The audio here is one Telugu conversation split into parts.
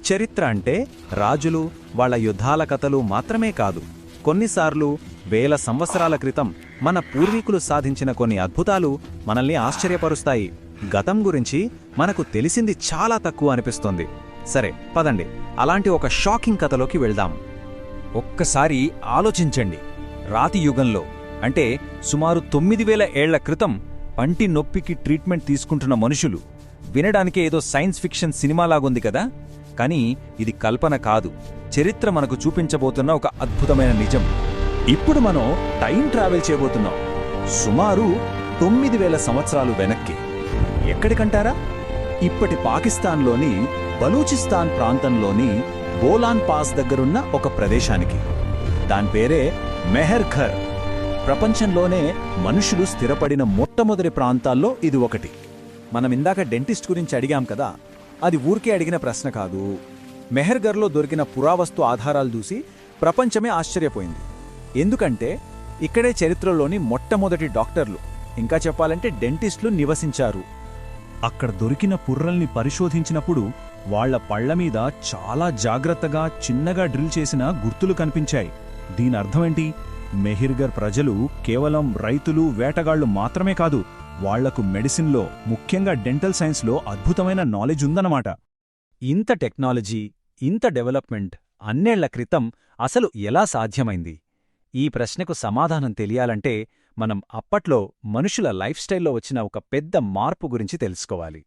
చరిత్ర అంటే రాజులు వాళ్ళ యుద్ధాల కథలు మాత్రమే కాదు. కొన్నిసార్లు వేల సంవత్సరాల క్రితం మన పూర్వీకులు సాధించిన కొన్ని అద్భుతాలు మనల్ని ఆశ్చర్యపరుస్తాయి. గతం గురించి మనకు తెలిసింది చాలా తక్కువ అనిపిస్తుంది. సరే పదండి, అలాంటి ఒక షాకింగ్ కథలోకి వెళ్దాం. ఒక్కసారి ఆలోచించండి. రాతి యుగంలో అంటే సుమారు 9000 ఏళ్ల క్రితం పంటి నొప్పికి ట్రీట్మెంట్ తీసుకుంటున్న మనుషులు. వినడానికే ఏదో సైన్స్ ఫిక్షన్ సినిమాలాగుంది కదా, కానీ ఇది కల్పన కాదు. చరిత్ర మనకు చూపించబోతున్న ఒక అద్భుతమైన నిజం. ఇప్పుడు మనం టైం ట్రావెల్ చేయబోతున్నాం సుమారు 9000 సంవత్సరాలు వెనక్కి. ఎక్కడికంటారా? ఇప్పటి పాకిస్తాన్లోని బలూచిస్తాన్ ప్రాంతంలోని బోలాన్ పాస్ దగ్గరున్న ఒక ప్రదేశానికి. దాని పేరే మెహర్ఘర్. ప్రపంచంలోనే మనుషులు స్థిరపడిన మొట్టమొదటి ప్రాంతాల్లో ఇది ఒకటి. మనమిందాక డెంటిస్ట్ గురించి అడిగాం కదా, అది ఊరికే అడిగిన ప్రశ్న కాదు. మెహర్ఘర్లో దొరికిన పురావస్తు ఆధారాలు చూసి ప్రపంచమే ఆశ్చర్యపోయింది. ఎందుకంటే ఇక్కడే చరిత్రలోని మొట్టమొదటి డాక్టర్లు, ఇంకా చెప్పాలంటే డెంటిస్టులు నివసించారు. అక్కడ దొరికిన పుర్రల్ని పరిశోధించినప్పుడు వాళ్ల పళ్లమీద చాలా జాగ్రత్తగా చిన్నగా డ్రిల్ చేసిన గుర్తులు కనిపించాయి. దీని అర్థమేంటి? మెహర్ఘర్ ప్రజలు కేవలం రైతులు, వేటగాళ్లు మాత్రమే కాదు, వాళ్లకు మెడిసిన్లో, ముఖ్యంగా డెంటల్ సైన్స్లో అద్భుతమైన నాలెడ్జ్ ఉందన్నమాట. ఇంత టెక్నాలజీ, ఇంత డెవలప్మెంట్ అన్నేళ్ల క్రితం అసలు ఎలా సాధ్యమైంది? ఈ ప్రశ్నకు సమాధానం తెలియాలంటే మనం అప్పట్లో మనుషుల లైఫ్ స్టైల్లో వచ్చిన ఒక పెద్ద మార్పు గురించి తెలుసుకోవాలి.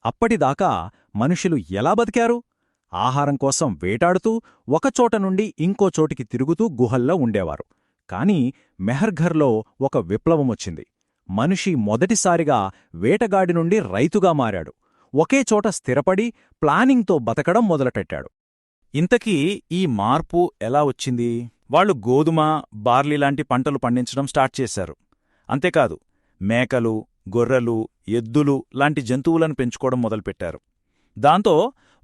అప్పటిదాకా మనుషులు ఎలా బతికారు? ఆహారం కోసం వేటాడుతూ ఒకచోట నుండి ఇంకో చోటికి తిరుగుతూ గుహల్లో ఉండేవారు. కాని మెహర్ఘర్లో ఒక విప్లవమొచ్చింది. మనిషి మొదటిసారిగా వేటగాడి నుండి రైతుగా మారాడు. ఒకే చోట స్థిరపడి ప్లానింగ్తో బతకడం మొదలుపెట్టాడు. ఇంతకీ ఈ మార్పు ఎలా వచ్చింది? వాళ్లు గోధుమ, బార్లీ లాంటి పంటలు పండించడం స్టార్ట్ చేశారు. అంతేకాదు, మేకలు, గొర్రెలు, ఎద్దులు లాంటి జంతువులను పెంచుకోవడం మొదలుపెట్టారు. దాంతో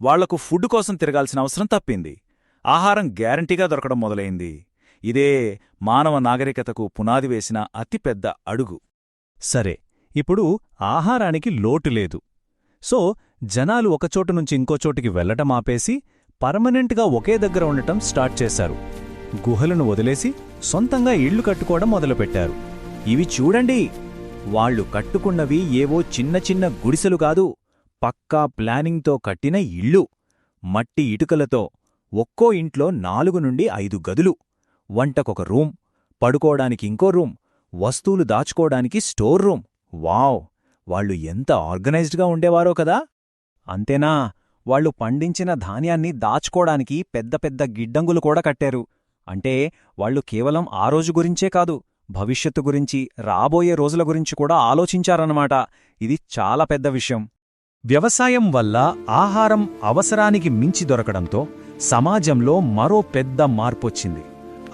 వాళ్లకు ఫుడ్ కోసం తిరగాల్సిన అవసరం తప్పింది. ఆహారం గ్యారంటీగా దొరకడం మొదలైంది. ఇదే మానవ నాగరికతకు పునాది వేసిన అతిపెద్ద అడుగు. సరే, ఇప్పుడు ఆహారానికి లోటు లేదు. సో జనాలు ఒకచోటు నుంచి ఇంకోచోటికి వెళ్లటం ఆపేసి పర్మనెంట్గా ఒకే దగ్గర ఉండటం స్టార్ట్ చేశారు. గుహలను వదిలేసి సొంతంగా ఇళ్లు కట్టుకోవడం మొదలుపెట్టారు. ఇవి చూడండి, వాళ్లు కట్టుకున్నవి ఏవో చిన్న చిన్న గుడిసెలు కాదు, పక్కా ప్లానింగ్తో కట్టిన ఇళ్ళు. మట్టి ఇటుకలతో. ఒక్కో ఇంట్లో 4 నుండి 5 గదులు, వంటకొక రూమ్, పడుకోవడానికి ఇంకో రూమ్, వస్తువులు దాచుకోవడానికి స్టోర్ రూమ్. వావ్! వాళ్లు ఎంత ఆర్గనైజ్డ్గా ఉండేవారో కదా. అంతేనా, వాళ్లు పండించిన ధాన్యాన్ని దాచుకోవడానికి పెద్ద పెద్ద గిడ్డంగులు కూడా కట్టారు. అంటే వాళ్లు కేవలం ఆ రోజు గురించే కాదు, భవిష్యత్తు గురించి, రాబోయే రోజుల గురించి కూడా ఆలోచించారన్నమాట. ఇది చాలా పెద్ద విషయం. వ్యవసాయం వల్ల ఆహారం అవసరానికి మించి దొరకడంతో సమాజంలో మరో పెద్ద మార్పొచ్చింది.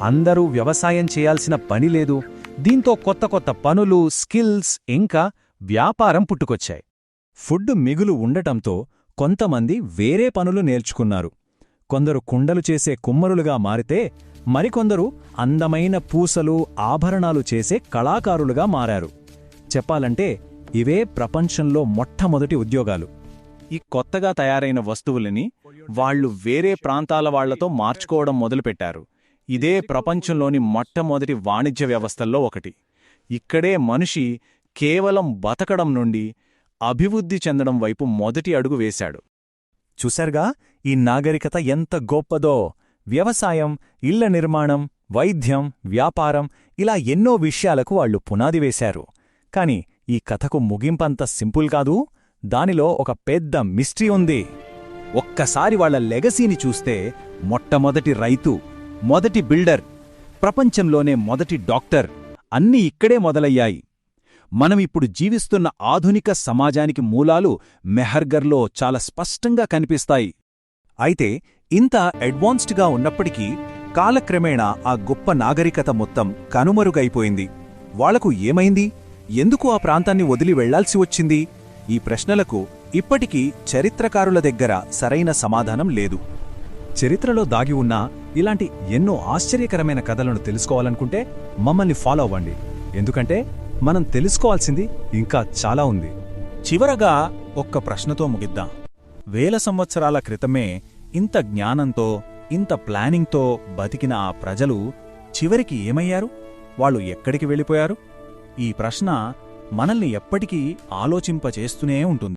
అందరూ వ్యవసాయం చేయాల్సిన పని లేదు. దీంతో కొత్త కొత్త పనులు, స్కిల్స్, ఇంకా వ్యాపారం పుట్టుకొచ్చాయి. ఫుడ్ మిగులు ఉండటంతో కొంతమంది వేరే పనులు నేర్చుకున్నారు. కొందరు కుండలు చేసే కుమ్మరులుగా మారితే మరికొందరు అందమైన పూసలు, ఆభరణాలు చేసే కళాకారులుగా మారారు. చెప్పాలంటే ఇవే ప్రపంచంలో మొట్టమొదటి ఉద్యోగాలు. ఈ కొత్తగా తయారైన వస్తువులని వాళ్లు వేరే ప్రాంతాల వాళ్లతో మార్చుకోవడం మొదలుపెట్టారు. ఇదే ప్రపంచంలోని మొట్టమొదటి వాణిజ్య వ్యవస్థల్లో ఒకటి. ఇక్కడే మనిషి కేవలం బతకడం నుండి అభివృద్ధి చెందడం వైపు మొదటి అడుగు వేశాడు. చూశారుగా ఈ నాగరికత ఎంత గొప్పదో. వ్యవసాయం, ఇళ్ల నిర్మాణం, వైద్యం, వ్యాపారం, ఇలా ఎన్నో విషయాలకు వాళ్లు పునాది వేశారు. కాని ఈ కథకు ముగింపంత సింపుల్ కాదు. దానిలో ఒక పెద్ద మిస్టరీ ఉంది. ఒక్కసారి వాళ్ల లెగసీని చూస్తే మొట్టమొదటి రైతు, మొదటి బిల్డర్, ప్రపంచంలోనే మొదటి డాక్టర్ అన్నీ ఇక్కడే మొదలయ్యాయి. మనమిప్పుడు జీవిస్తున్న ఆధునిక సమాజానికి మూలాలు మెహర్ఘర్లో చాలా స్పష్టంగా కనిపిస్తాయి. అయితే ఇంత అడ్వాన్స్డ్గా ఉన్నప్పటికీ కాలక్రమేణా ఆ గొప్ప నాగరికత మొత్తం కనుమరుగైపోయింది. వాళ్లకు ఏమైంది? ఎందుకు ఆ ప్రాంతాన్ని వదిలి వెళ్లాల్సి వచ్చింది? ఈ ప్రశ్నలకు ఇప్పటికీ చరిత్రకారుల దగ్గర సరైన సమాధానం లేదు. చరిత్రలో దాగి ఉన్న ఇలాంటి ఎన్నో ఆశ్చర్యకరమైన కథలను తెలుసుకోవాలనుకుంటే మమ్మల్ని ఫాలో అవ్వండి. ఎందుకంటే మనం తెలుసుకోవాల్సింది ఇంకా చాలా ఉంది. చివరగా ఒక్క ప్రశ్నతో ముగిద్దాం. వేల సంవత్సరాల క్రితమే ఇంత జ్ఞానంతో ఇంత ప్లానింగ్తో బతికిన ఆ ప్రజలు చివరికి ఏమయ్యారు? వాళ్ళు ఎక్కడికి వెళ్ళిపోయారు? ఈ ప్రశ్న మనల్ని ఎప్పటికీ ఆలోచింపచేస్తూనే ఉంటుంది.